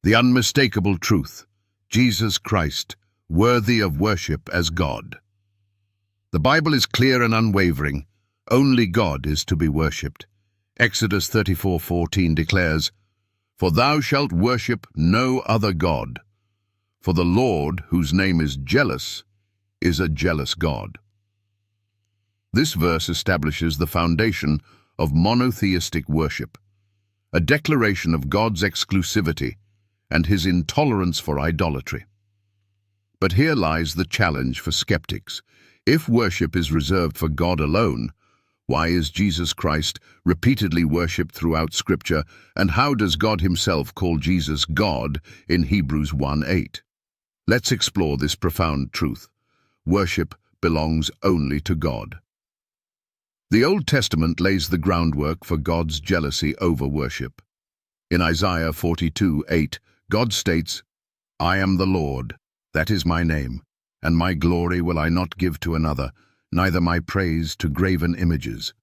The unmistakable truth, Jesus Christ, worthy of worship as God. The Bible is clear and unwavering. Only God is to be worshipped. Exodus 34:14 declares, "For thou shalt worship no other God, for the Lord, whose name is jealous, is a jealous God." This verse establishes the foundation of monotheistic worship, a declaration of God's exclusivity and his intolerance for idolatry. But here lies the challenge for skeptics. If worship is reserved for God alone, why is Jesus Christ repeatedly worshipped throughout Scripture, and how does God himself call Jesus God in Hebrews 1:8? Let's explore this profound truth. Worship belongs only to God. The Old Testament lays the groundwork for God's jealousy over worship. In Isaiah 42:8, God states, "I am the Lord, that is my name, and my glory will I not give to another, neither my praise to graven images."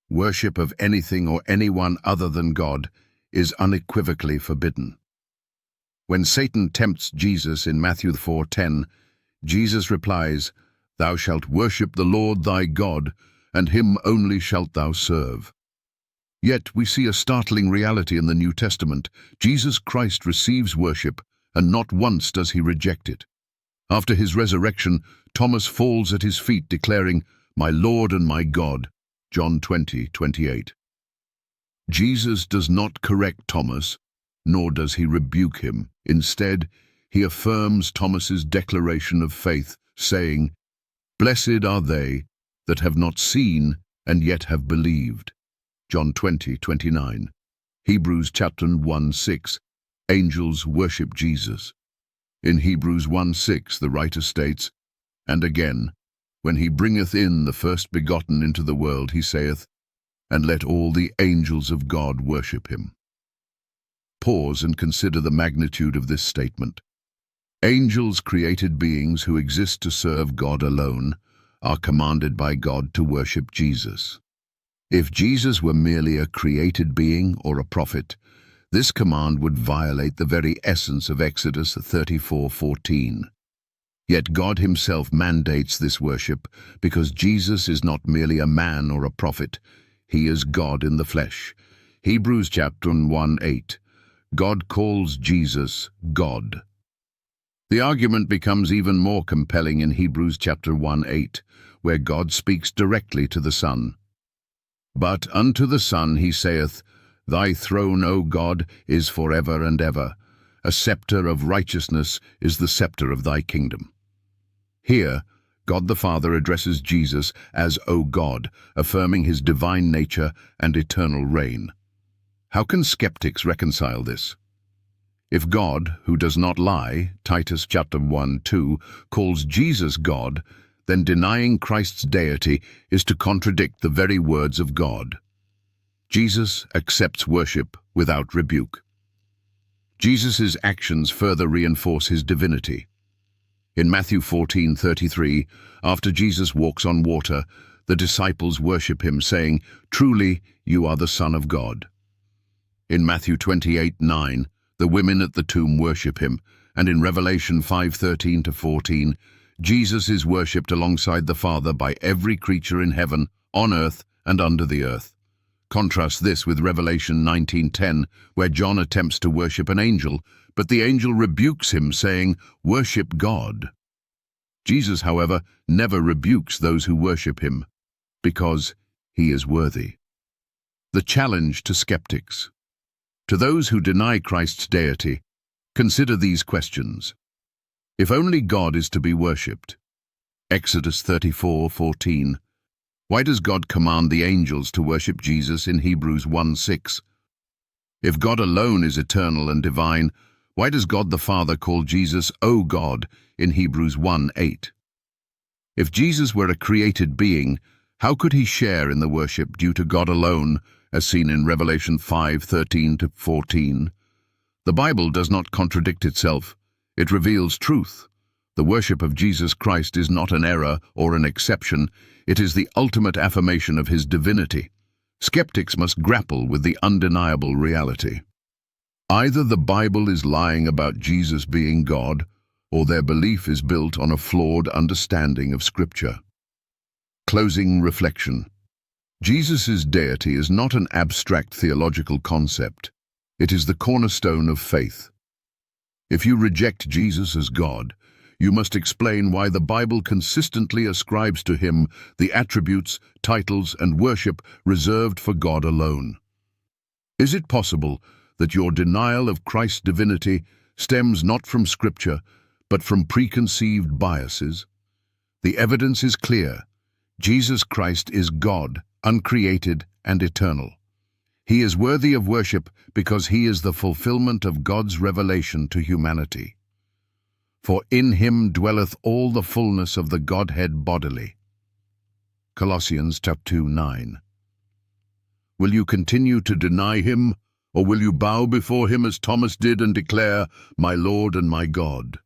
Worship of anything or anyone other than God is unequivocally forbidden. When Satan tempts Jesus in Matthew 4:10, Jesus replies, "Thou shalt worship the Lord thy God, and him only shalt thou serve." Yet we see a startling reality in the New Testament. Jesus Christ receives worship, and not once does he reject it. After his resurrection, Thomas falls at his feet declaring, "My Lord and my God," John 20:28. Jesus does not correct Thomas, nor does he rebuke him. Instead, he affirms Thomas's declaration of faith, saying, "Blessed are they that have not seen and yet have believed." John 20:29. Hebrews chapter 1:6. Angels worship Jesus. In Hebrews 1:6 the writer states, "And again, when he bringeth in the first begotten into the world, he saith, And let all the angels of God worship him." Pause and consider the magnitude of this statement. Angels, created beings who exist to serve God alone, are commanded by God to worship Jesus. If Jesus were merely a created being or a prophet, this command would violate the very essence of Exodus 34:14. Yet God himself mandates this worship because Jesus is not merely a man or a prophet, he is God in the flesh. Hebrews chapter 1:8. God calls Jesus God. The argument becomes even more compelling in Hebrews chapter 1:8, where God speaks directly to the Son. "But unto the Son he saith, Thy throne, O God, is forever and ever. A scepter of righteousness is the scepter of thy kingdom." Here, God the Father addresses Jesus as O God, affirming his divine nature and eternal reign. How can skeptics reconcile this? If God, who does not lie, Titus chapter 1:2, calls Jesus God, then denying Christ's deity is to contradict the very words of God. Jesus accepts worship without rebuke. Jesus' actions further reinforce his divinity. In Matthew 14:33, after Jesus walks on water, the disciples worship him, saying, "Truly, you are the Son of God." In Matthew 28:9, the women at the tomb worship him, and in Revelation 5:13-14, Jesus is worshipped alongside the Father by every creature in heaven, on earth, and under the earth. Contrast this with Revelation 19:10, where John attempts to worship an angel, but the angel rebukes him, saying, "Worship God." Jesus, however, never rebukes those who worship him, because he is worthy. The challenge to skeptics. To those who deny Christ's deity, consider these questions. If only God is to be worshipped, Exodus 34:14, why does God command the angels to worship Jesus in Hebrews 1:6? If God alone is eternal and divine, why does God the Father call Jesus O God in Hebrews 1:8? If Jesus were a created being, how could he share in the worship due to God alone, as seen in Revelation 5:13-14? The Bible does not contradict itself. It reveals truth. The worship of Jesus Christ is not an error or an exception. It is the ultimate affirmation of his divinity. Skeptics must grapple with the undeniable reality. Either the Bible is lying about Jesus being God, or their belief is built on a flawed understanding of Scripture. Closing reflection. Jesus' deity is not an abstract theological concept. It is the cornerstone of faith. If you reject Jesus as God, you must explain why the Bible consistently ascribes to him the attributes, titles, and worship reserved for God alone. Is it possible that your denial of Christ's divinity stems not from Scripture, but from preconceived biases? The evidence is clear. Jesus Christ is God, uncreated and eternal. He is worthy of worship because he is the fulfillment of God's revelation to humanity. For in him dwelleth all the fullness of the Godhead bodily. Colossians chapter 2:9. Will you continue to deny him, or will you bow before him as Thomas did and declare, "My Lord and my God"?